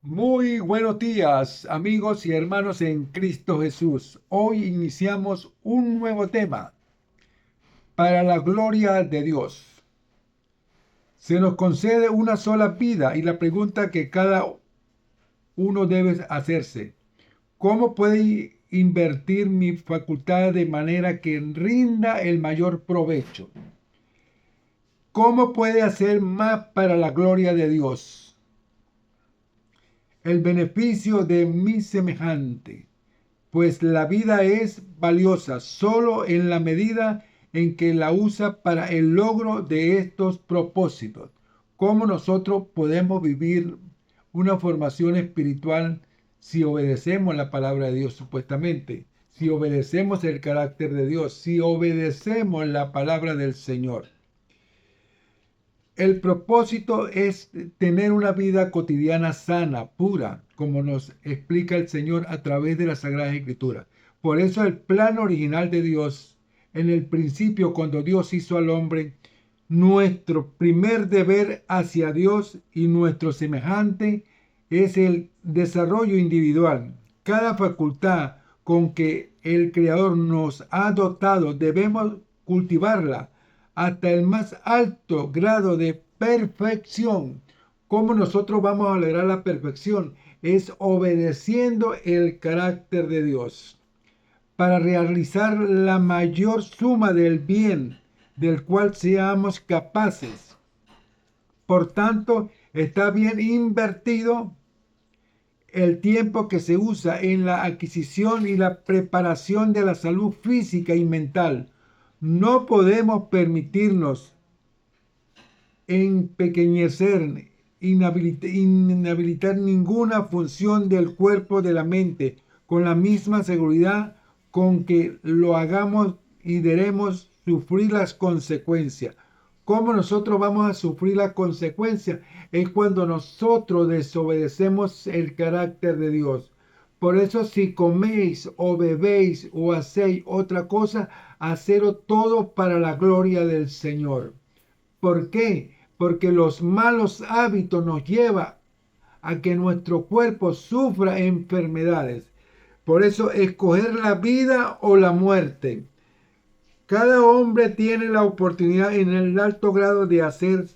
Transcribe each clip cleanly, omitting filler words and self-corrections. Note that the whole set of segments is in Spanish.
Muy buenos días, amigos y hermanos en Cristo Jesús. Hoy iniciamos un nuevo tema para la gloria de Dios. Se nos concede una sola vida y la pregunta que cada uno debe hacerse: ¿cómo puedo invertir mi facultad de manera que rinda el mayor provecho? ¿Cómo puede hacer más para la gloria de Dios? El beneficio de mi semejante. Pues la vida es valiosa solo en la medida en que la usa para el logro de estos propósitos. ¿Cómo nosotros podemos vivir una formación espiritual si obedecemos la palabra de Dios supuestamente? Si obedecemos el carácter de Dios, si obedecemos la palabra del Señor. El propósito es tener una vida cotidiana sana, pura, como nos explica el Señor a través de la Sagrada Escritura. Por eso el plan original de Dios, en el principio, cuando Dios hizo al hombre, nuestro primer deber hacia Dios y nuestro semejante es el desarrollo individual. Cada facultad con que el Creador nos ha dotado debemos cultivarla hasta el más alto grado de perfección. ¿Cómo nosotros vamos a lograr la perfección? Es obedeciendo el carácter de Dios para realizar la mayor suma del bien del cual seamos capaces. Por tanto, está bien invertido el tiempo que se usa en la adquisición y la preparación de la salud física y mental. No podemos permitirnos empequeñecer, inhabilitar ninguna función del cuerpo de la mente con la misma seguridad con que lo hagamos y debemos sufrir las consecuencias. ¿Cómo nosotros vamos a sufrir las consecuencias? Es cuando nosotros desobedecemos el carácter de Dios. Por eso si coméis o bebéis o hacéis otra cosa, hacedlo todo para la gloria del Señor. ¿Por qué? Porque los malos hábitos nos llevan a que nuestro cuerpo sufra enfermedades. Por eso, escoger la vida o la muerte. Cada hombre tiene la oportunidad en el alto grado de hacer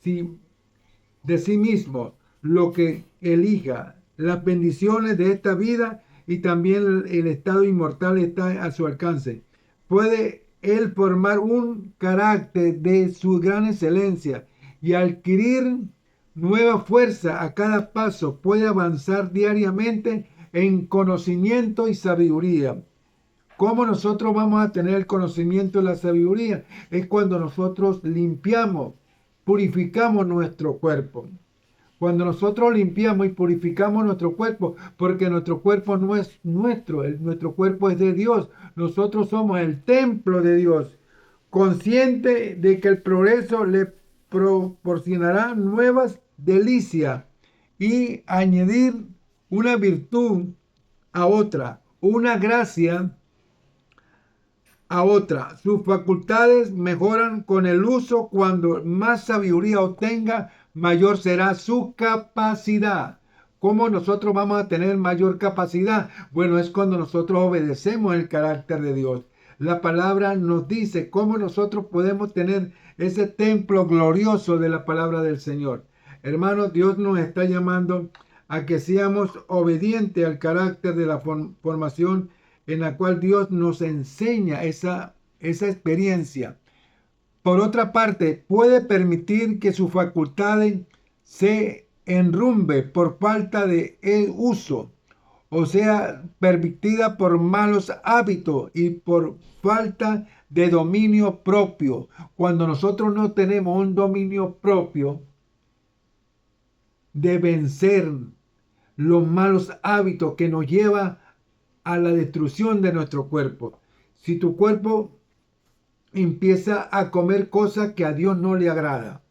de sí mismo lo que elija. Las bendiciones de esta vida y también el estado inmortal está a su alcance. Puede él formar un carácter de su gran excelencia y adquirir nueva fuerza a cada paso. Puede avanzar diariamente en conocimiento y sabiduría. ¿Cómo nosotros vamos a tener el conocimiento y la sabiduría? Es cuando nosotros limpiamos, purificamos nuestro cuerpo. Cuando nosotros limpiamos y purificamos nuestro cuerpo, porque nuestro cuerpo no es nuestro, nuestro cuerpo es de Dios. Nosotros somos el templo de Dios, consciente de que el progreso le proporcionará nuevas delicias y añadir una virtud a otra, una gracia a otra. Sus facultades mejoran con el uso. Cuando más sabiduría obtenga, mayor será su capacidad. ¿Cómo nosotros vamos a tener mayor capacidad? Bueno, es cuando nosotros obedecemos el carácter de Dios. La palabra nos dice cómo nosotros podemos tener ese templo glorioso de la palabra del Señor. Hermanos, Dios nos está llamando a que seamos obedientes al carácter de la formación en la cual Dios nos enseña esa experiencia. Por otra parte, puede permitir que sus facultades se enrumbe por falta de uso, o sea, permitida por malos hábitos y por falta de dominio propio. Cuando nosotros no tenemos un dominio propio de vencer los malos hábitos que nos llevan a la destrucción de nuestro cuerpo. Si tu cuerpo empieza a comer cosas que a Dios no le agrada,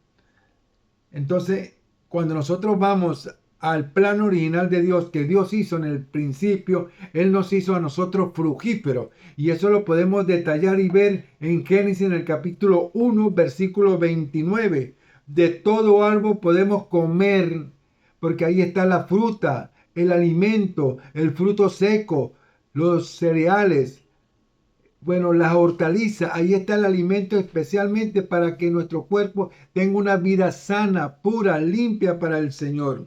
entonces cuando nosotros vamos al plan original de Dios que Dios hizo en el principio, Él nos hizo a nosotros frugíferos, y eso lo podemos detallar y ver en Génesis en el capítulo 1 versículo 29. De todo árbol podemos comer, porque ahí está la fruta, el alimento, el fruto seco, los cereales, bueno, las hortalizas, ahí está el alimento especialmente para que nuestro cuerpo tenga una vida sana, pura, limpia para el Señor.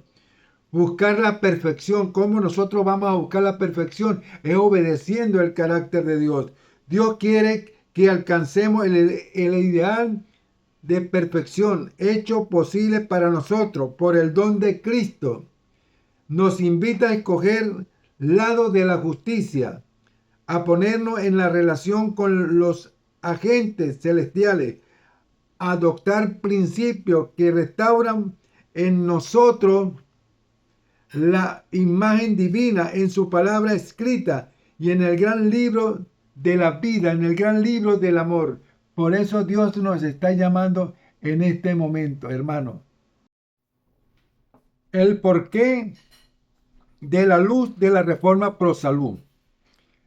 Buscar la perfección. ¿Cómo nosotros vamos a buscar la perfección? Es obedeciendo el carácter de Dios. Dios quiere que alcancemos el ideal de perfección hecho posible para nosotros por el don de Cristo. Nos invita a escoger lado de la justicia, a ponernos en la relación con los agentes celestiales, a adoptar principios que restauran en nosotros la imagen divina en su palabra escrita y en el gran libro de la vida, en el gran libro del amor. Por eso Dios nos está llamando en este momento, hermano. El porqué de la luz de la reforma pro salud.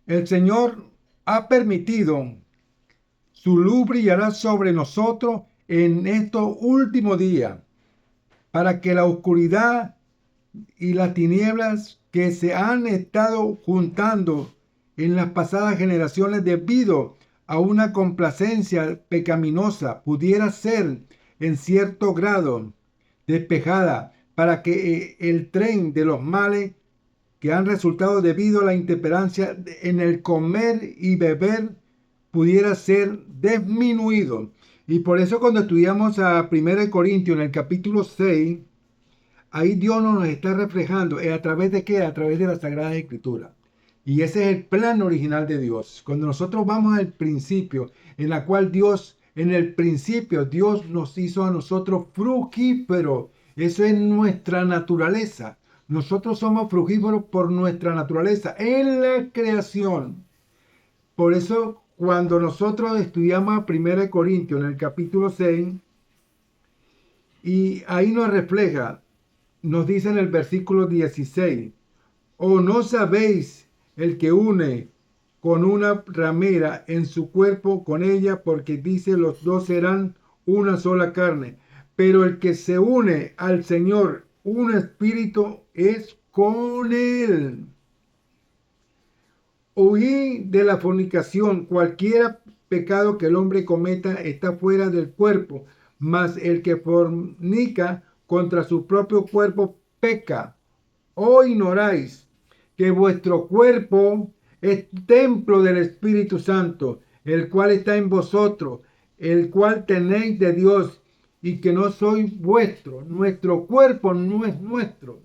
El Señor ha permitido su luz brillará sobre nosotros en estos últimos días, para que la oscuridad y las tinieblas que se han estado juntando en las pasadas generaciones debido a una complacencia pecaminosa pudiera ser en cierto grado despejada para que el tren de los males que han resultado debido a la intemperancia en el comer y beber pudiera ser disminuido. Y por eso cuando estudiamos a 1 Corintios en el capítulo 6, ahí Dios nos está reflejando. ¿A través de qué? A través de la Sagrada Escritura. Y ese es el plan original de Dios. Cuando nosotros vamos al principio, en la cual Dios, en el principio, Dios nos hizo a nosotros fructíferos. Eso es nuestra naturaleza. Nosotros somos fructíferos por nuestra naturaleza en la creación. Por eso, cuando nosotros estudiamos a 1 Corintios en el capítulo 6, y ahí nos refleja, nos dice en el versículo 16, ¿o no sabéis el que une con una ramera en su cuerpo con ella, porque dice los dos serán una sola carne? Pero el que se une al Señor, un espíritu es con él. Huí de la fornicación. Cualquier pecado que el hombre cometa está fuera del cuerpo, mas el que fornica contra su propio cuerpo peca. ¿O ignoráis que vuestro cuerpo es templo del Espíritu Santo, el cual está en vosotros, el cual tenéis de Dios, y que no sois vuestro? Nuestro cuerpo no es nuestro,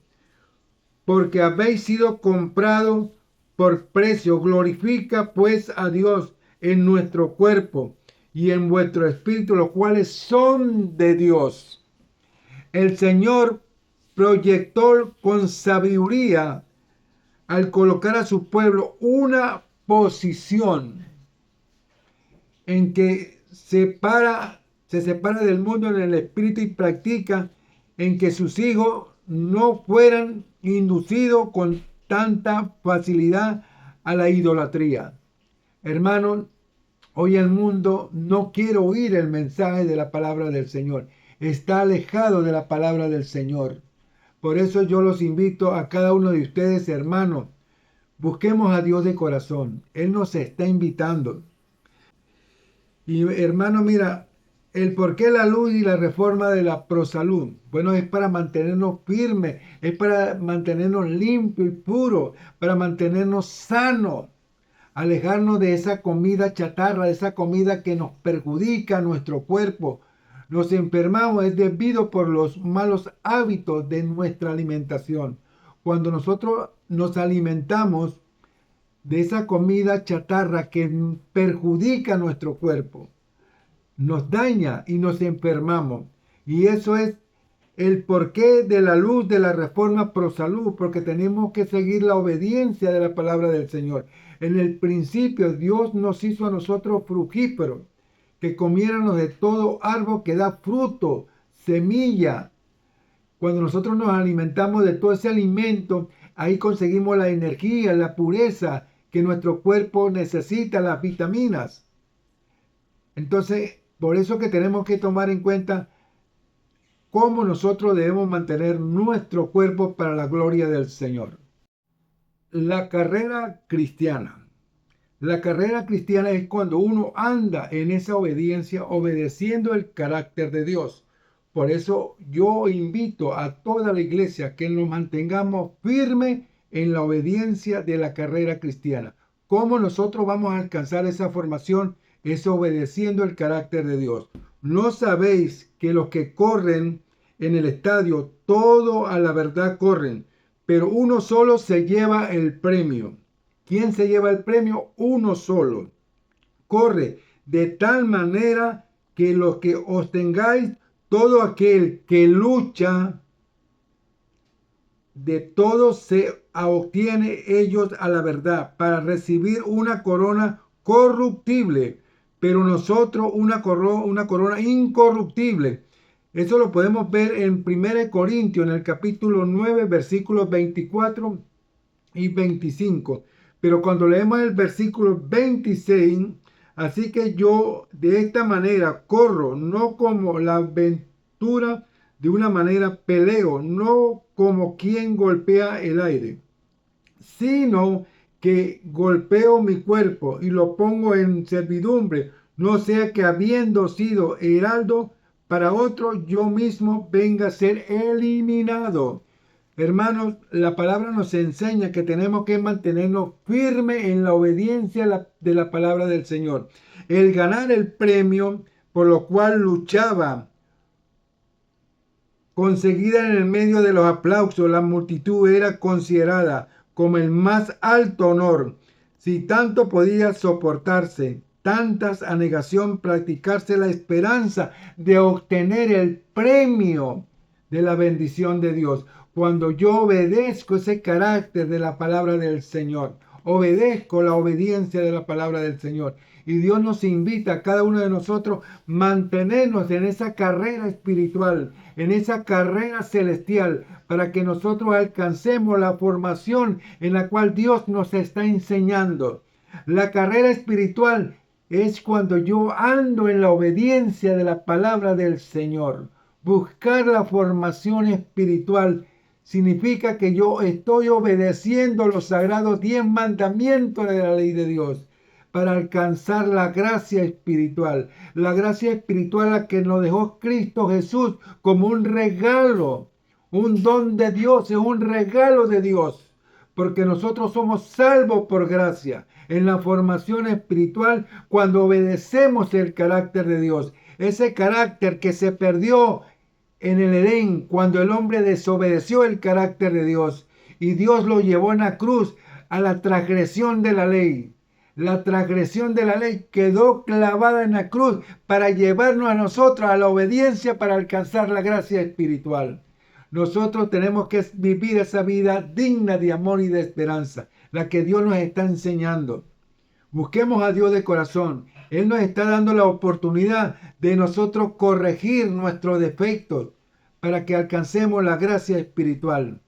porque habéis sido comprados por precio. Glorifica pues a Dios en nuestro cuerpo y en vuestro espíritu, los cuales son de Dios. El Señor proyectó con sabiduría al colocar a su pueblo una posición en que se separa del mundo en el espíritu y practica en que sus hijos no fueran inducidos con tanta facilidad a la idolatría. Hermanos, hoy el mundo no quiere oír el mensaje de la palabra del Señor. Está alejado de la palabra del Señor. Por eso yo los invito a cada uno de ustedes, hermanos, busquemos a Dios de corazón. Él nos está invitando. Y hermano, mira, el por qué la luz y la reforma de la prosalud. Bueno, es para mantenernos firmes, es para mantenernos limpios y puros, para mantenernos sanos, alejarnos de esa comida chatarra, de esa comida que nos perjudica a nuestro cuerpo. Nos enfermamos es debido por los malos hábitos de nuestra alimentación. Cuando nosotros nos alimentamos de esa comida chatarra que perjudica a nuestro cuerpo, nos daña y nos enfermamos. Y eso es el porqué de la luz de la reforma pro salud, porque tenemos que seguir la obediencia de la palabra del Señor. En el principio Dios nos hizo a nosotros fructíferos, que comiéramos de todo árbol que da fruto, semilla. Cuando nosotros nos alimentamos de todo ese alimento, ahí conseguimos la energía, la pureza que nuestro cuerpo necesita, las vitaminas. Entonces, por eso que tenemos que tomar en cuenta cómo nosotros debemos mantener nuestro cuerpo para la gloria del Señor. La carrera cristiana. La carrera cristiana es cuando uno anda en esa obediencia, obedeciendo el carácter de Dios. Por eso yo invito a toda la iglesia que nos mantengamos firmes en la obediencia de la carrera cristiana. ¿Cómo nosotros vamos a alcanzar esa formación? Es obedeciendo el carácter de Dios. ¿No sabéis que los que corren en el estadio, todo a la verdad corren, pero uno solo se lleva el premio? ¿Quién se lleva el premio? Uno solo. Corre de tal manera que los que os tengáis, todo aquel que lucha, de todo se obtiene ellos a la verdad, para recibir una corona corruptible, pero nosotros una corona incorruptible. Eso lo podemos ver en 1 Corintios, en el capítulo 9, versículos 24 y 25. Pero cuando leemos el versículo 26, así que yo de esta manera corro, no como la aventura de una manera peleo, no como quien golpea el aire, sino que golpeo mi cuerpo y lo pongo en servidumbre, no sea que habiendo sido heraldo para otro, yo mismo venga a ser eliminado. Hermanos, la palabra nos enseña que tenemos que mantenernos firmes en la obediencia de la palabra del Señor. El ganar el premio por lo cual luchaba, conseguida en el medio de los aplausos, la multitud era considerada como el más alto honor. Si tanto podía soportarse, tantas anegación, practicarse la esperanza de obtener el premio de la bendición de Dios. Cuando yo obedezco ese carácter de la palabra del Señor, obedezco la obediencia de la palabra del Señor. Y Dios nos invita a cada uno de nosotros mantenernos en esa carrera espiritual, en esa carrera celestial, para que nosotros alcancemos la formación en la cual Dios nos está enseñando. La carrera espiritual es cuando yo ando en la obediencia de la palabra del Señor. Buscar la formación espiritual significa que yo estoy obedeciendo los sagrados 10 mandamientos de la ley de Dios para alcanzar la gracia espiritual la que nos dejó Cristo Jesús como un regalo, un don de Dios, es un regalo de Dios, porque nosotros somos salvos por gracia en la formación espiritual cuando obedecemos el carácter de Dios, ese carácter que se perdió en el Edén cuando el hombre desobedeció el carácter de Dios y Dios lo llevó en la cruz a la transgresión de la ley. La transgresión de la ley quedó clavada en la cruz para llevarnos a nosotros a la obediencia para alcanzar la gracia espiritual. Nosotros tenemos que vivir esa vida digna de amor y de esperanza, la que Dios nos está enseñando. Busquemos a Dios de corazón. Él nos está dando la oportunidad de nosotros corregir nuestros defectos para que alcancemos la gracia espiritual.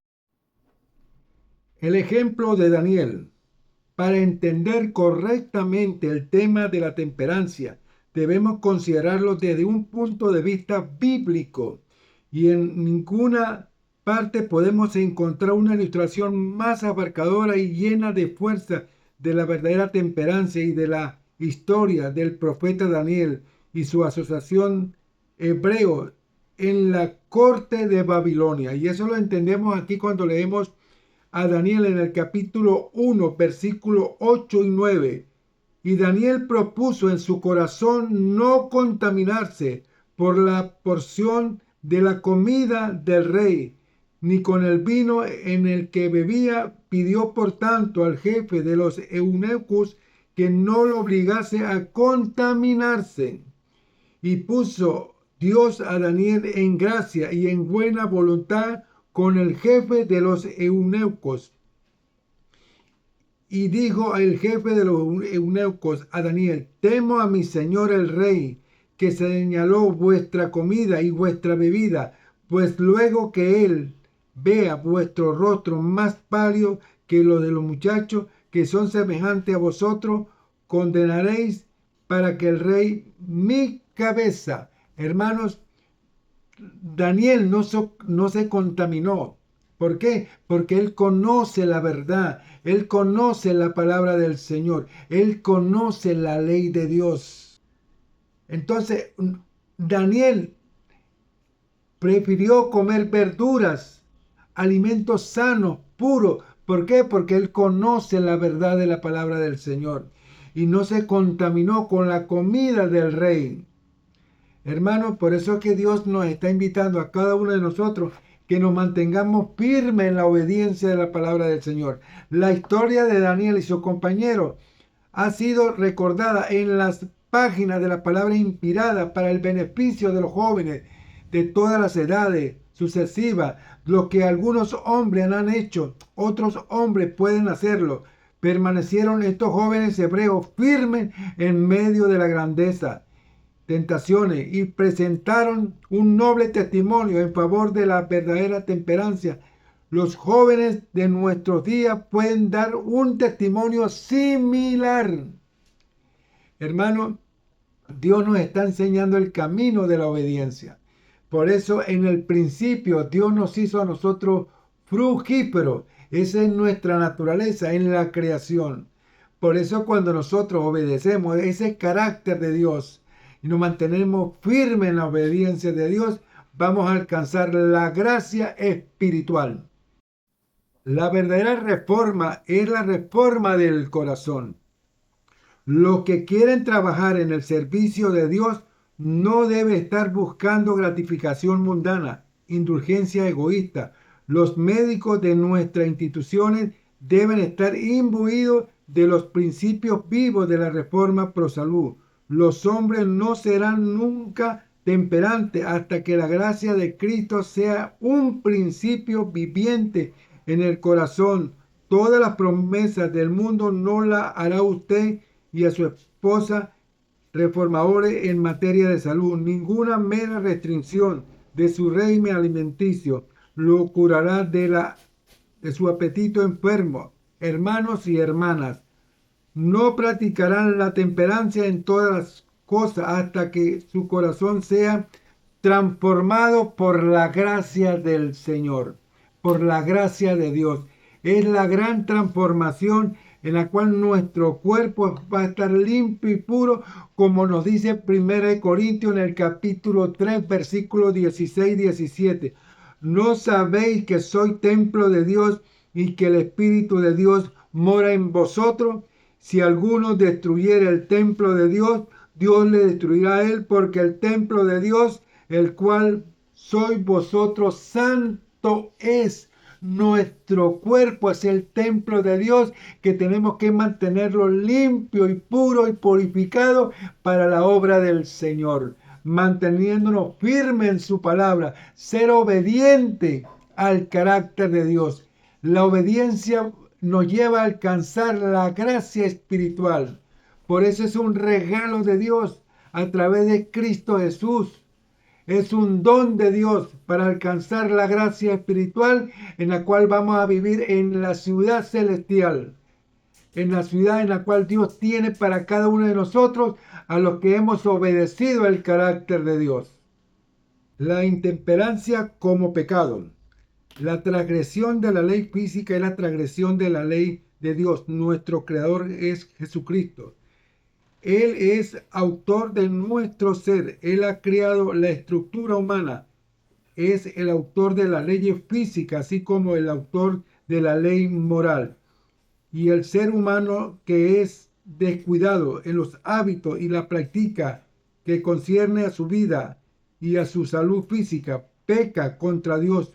El ejemplo de Daniel. Para entender correctamente el tema de la temperancia, debemos considerarlo desde un punto de vista bíblico. Y en ninguna parte podemos encontrar una ilustración más abarcadora y llena de fuerza de la verdadera temperancia y de la historia del profeta Daniel y su asociación hebreo en la corte de Babilonia. Y eso lo entendemos aquí cuando leemos a Daniel en el capítulo 1, versículos 8 y 9. Y Daniel propuso en su corazón no contaminarse por la porción de la comida del rey, ni con el vino en el que bebía. Pidió por tanto al jefe de los eunucos que no lo obligase a contaminarse. Y puso Dios a Daniel en gracia y en buena voluntad con el jefe de los eunucos. Y dijo el jefe de los eunucos a Daniel: temo a mi señor el rey, que señaló vuestra comida y vuestra bebida, pues luego que él vea vuestro rostro más pálido que lo de los muchachos que son semejantes a vosotros, condenaréis para que el rey mi cabeza. Hermanos, Daniel no se contaminó. ¿Por qué? Porque él conoce la verdad, él conoce la palabra del Señor, él conoce la ley de Dios. Entonces, Daniel prefirió comer verduras, alimentos sanos, puros. ¿Por qué? Porque él conoce la verdad de la palabra del Señor y no se contaminó con la comida del rey. Hermanos, por eso es que Dios nos está invitando a cada uno de nosotros que nos mantengamos firmes en la obediencia de la palabra del Señor. La historia de Daniel y sus compañeros ha sido recordada en las páginas de la palabra inspirada para el beneficio de los jóvenes de todas las edades sucesivas. Lo que algunos hombres han hecho, otros hombres pueden hacerlo. Permanecieron estos jóvenes hebreos firmes en medio de la grandeza, tentaciones, y presentaron un noble testimonio en favor de la verdadera temperancia. Los jóvenes de nuestros días pueden dar un testimonio similar. Hermano, Dios nos está enseñando el camino de la obediencia. Por eso en el principio Dios nos hizo a nosotros frugíferos. Esa es nuestra naturaleza en la creación. Por eso cuando nosotros obedecemos ese carácter de Dios y nos mantenemos firmes en la obediencia de Dios, vamos a alcanzar la gracia espiritual. La verdadera reforma es la reforma del corazón. Los que quieren trabajar en el servicio de Dios no deben estar buscando gratificación mundana, indulgencia egoísta. Los médicos de nuestras instituciones deben estar imbuidos de los principios vivos de la reforma pro salud. Los hombres no serán nunca temperantes hasta que la gracia de Cristo sea un principio viviente en el corazón. Todas las promesas del mundo no las hará usted y a su esposa reformadores en materia de salud. Ninguna mera restricción de su régimen alimenticio lo curará de su apetito enfermo. Hermanos y hermanas, no practicarán la temperancia en todas las cosas hasta que su corazón sea transformado por la gracia del Señor, por la gracia de Dios. Es la gran transformación en la cual nuestro cuerpo va a estar limpio y puro, como nos dice 1 Corintios en el capítulo 3, versículos 16 y 17. ¿No sabéis que soy templo de Dios y que el Espíritu de Dios mora en vosotros? Si alguno destruyera el templo de Dios, Dios le destruirá a él, porque el templo de Dios, el cual sois vosotros, santo es. Nuestro cuerpo es el templo de Dios, que tenemos que mantenerlo limpio y puro y purificado para la obra del Señor, manteniéndonos firmes en su palabra, ser obediente al carácter de Dios. La obediencia nos lleva a alcanzar la gracia espiritual. Por eso es un regalo de Dios a través de Cristo Jesús. Es un don de Dios para alcanzar la gracia espiritual en la cual vamos a vivir en la ciudad celestial, en la ciudad en la cual Dios tiene para cada uno de nosotros a los que hemos obedecido el carácter de Dios. La intemperancia como pecado. La transgresión de la ley física es la transgresión de la ley de Dios. Nuestro creador es Jesucristo. Él es autor de nuestro ser. Él ha creado la estructura humana. Es el autor de las leyes físicas, así como el autor de la ley moral. Y el ser humano que es descuidado en los hábitos y la práctica que concierne a su vida y a su salud física, peca contra Dios.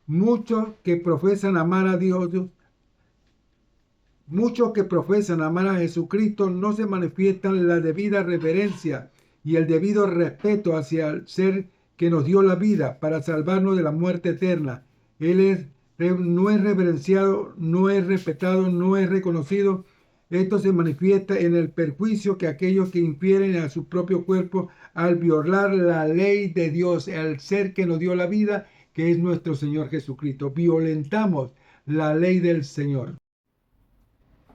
Muchos que profesan amar a Dios, muchos que profesan amar a Jesucristo no se manifiestan la debida reverencia y el debido respeto hacia el ser que nos dio la vida para salvarnos de la muerte eterna. No es reverenciado, no es respetado, no es reconocido. Esto se manifiesta en el perjuicio que aquellos que infieren a su propio cuerpo al violar la ley de Dios, el ser que nos dio la vida, que es nuestro Señor Jesucristo. Violentamos la ley del Señor.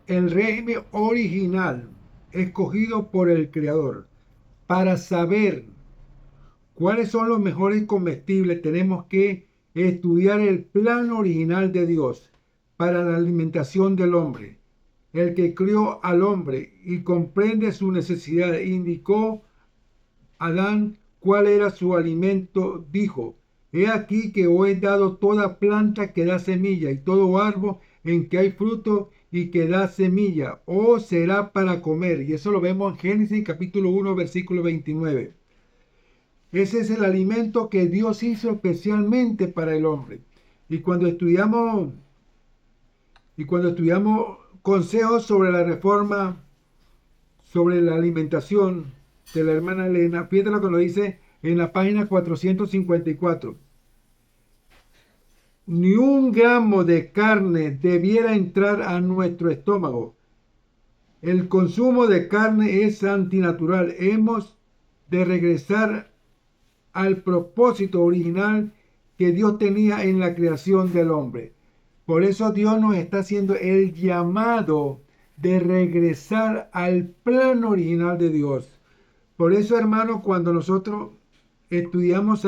El régimen original escogido por el Creador para saber ¿Cuáles son los mejores comestibles? Tenemos que estudiar el plan original de Dios para la alimentación del hombre. El que crió al hombre y comprende su necesidad, indicó a Adán cuál era su alimento, dijo: He aquí que os he dado toda planta que da semilla y todo árbol en que hay fruto y que da semilla, os será para comer. Y eso lo vemos en Génesis capítulo 1, versículo 29. Ese es el alimento que Dios hizo especialmente para el hombre. Y cuando estudiamos consejos sobre la reforma, sobre la alimentación de la hermana Elena, fíjate lo que nos dice en la página 454. Ni un gramo de carne debiera entrar a nuestro estómago. El consumo de carne es antinatural. Hemos de regresar al propósito original que Dios tenía en la creación del hombre. Por eso Dios nos está haciendo el llamado de regresar al plan original de Dios. Por eso, hermanos, cuando nosotros estudiamos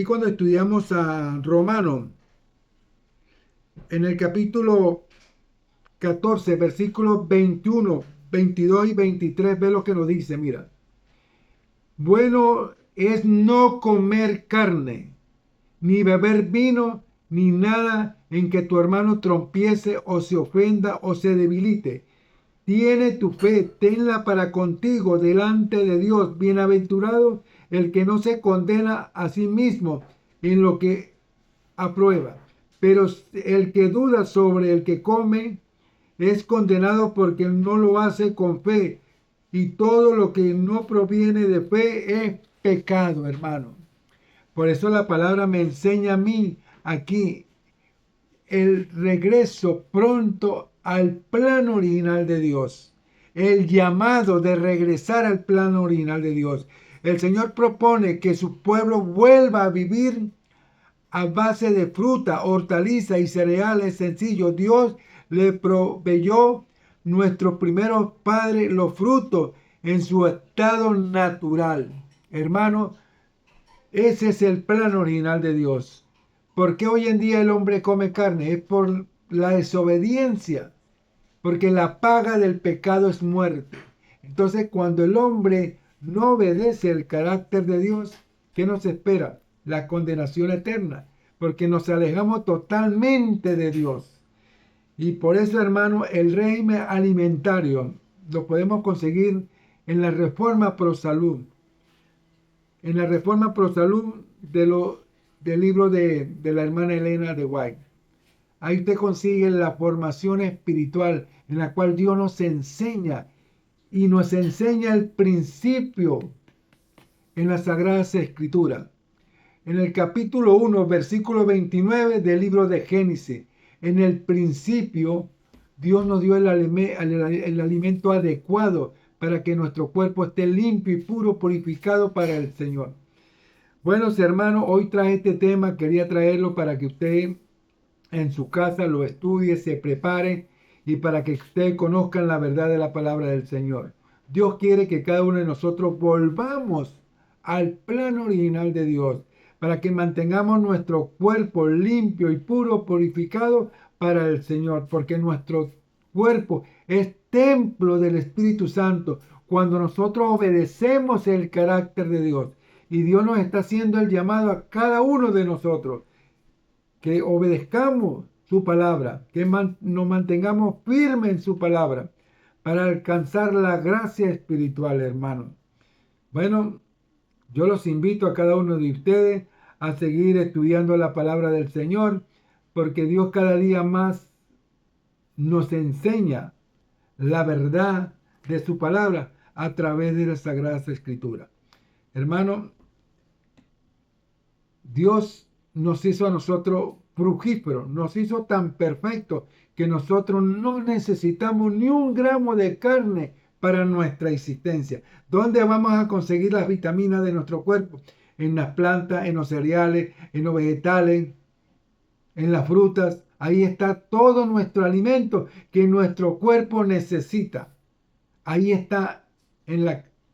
cuando estudiamos a Romanos, en el capítulo 14, versículos 21, 22 y 23, ve lo que nos dice, mira. Bueno es no comer carne, ni beber vino, ni nada en que tu hermano trompiece o se ofenda o se debilite. Tiene tu fe, tenla para contigo delante de Dios. Bienaventurado el que no se condena a sí mismo en lo que aprueba. Pero el que duda sobre el que come es condenado porque no lo hace con fe. Y todo lo que no proviene de fe es pecado, hermano. Por eso la palabra me enseña a mí aquí el regreso pronto al plan original de Dios. El llamado de regresar al plan original de Dios. El Señor propone que su pueblo vuelva a vivir a base de fruta, hortaliza y cereales sencillos. Dios le proveyó nuestros primeros padres los frutos en su estado natural. Hermano, ese es el plan original de Dios. ¿Por qué hoy en día el hombre come carne? Es por la desobediencia. Porque la paga del pecado es muerte. Entonces, cuando el hombre no obedece el carácter de Dios, ¿qué nos espera? La condenación eterna. Porque nos alejamos totalmente de Dios. Y por eso, hermano, el régimen alimentario lo podemos conseguir en la Reforma Pro Salud. En la Reforma Pro Salud del libro de la hermana Elena de White. Ahí usted consigue la formación espiritual en la cual Dios nos enseña y nos enseña el principio en las Sagradas Escrituras. En el capítulo 1, versículo 29 del libro de Génesis, en el principio Dios nos dio el alimento adecuado para que nuestro cuerpo esté limpio y puro, purificado para el Señor. Bueno, hermanos, hoy traje este tema, quería traerlo para que usted en su casa lo estudie, se prepare y para que ustedes conozcan la verdad de la palabra del Señor. Dios quiere que cada uno de nosotros volvamos al plan original de Dios, para que mantengamos nuestro cuerpo limpio y puro, purificado para el Señor, porque nuestro cuerpo es templo del Espíritu Santo cuando nosotros obedecemos el carácter de Dios. Y Dios nos está haciendo el llamado a cada uno de nosotros que obedezcamos su palabra, que nos mantengamos firmes en su palabra para alcanzar la gracia espiritual, hermanos. Bueno, yo los invito a cada uno de ustedes a seguir estudiando la palabra del Señor, porque Dios cada día más nos enseña la verdad de su palabra a través de las Sagradas Escrituras. Hermano, Dios nos hizo a nosotros fructíferos, nos hizo tan perfectos que nosotros no necesitamos ni un gramo de carne para nuestra existencia. ¿Dónde vamos a conseguir las vitaminas de nuestro cuerpo? En las plantas, en los cereales, en los vegetales, en las frutas. Ahí está todo nuestro alimento que nuestro cuerpo necesita. Ahí está en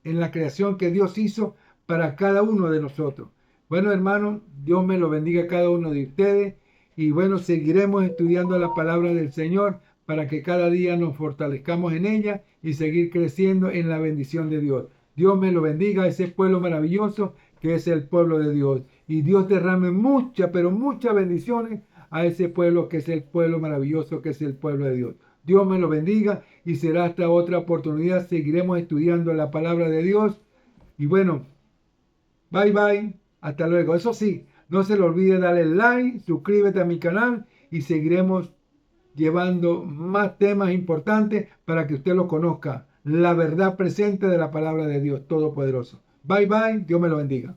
en la creación que Dios hizo para cada uno de nosotros. Bueno, hermanos, Dios me lo bendiga a cada uno de ustedes. Y bueno, seguiremos estudiando la palabra del Señor para que cada día nos fortalezcamos en ella y seguir creciendo en la bendición de Dios. Dios me lo bendiga a ese pueblo maravilloso que es el pueblo de Dios. Y Dios derrame muchas, pero muchas bendiciones a ese pueblo que es el pueblo maravilloso, que es el pueblo de Dios. Dios me lo bendiga y será hasta otra oportunidad. Seguiremos estudiando la palabra de Dios. Y bueno, bye bye. Hasta luego. Eso sí, no se le olvide darle like, suscríbete a mi canal y seguiremos llevando más temas importantes para que usted lo conozca. La verdad presente de la palabra de Dios Todopoderoso. Bye bye. Dios me lo bendiga.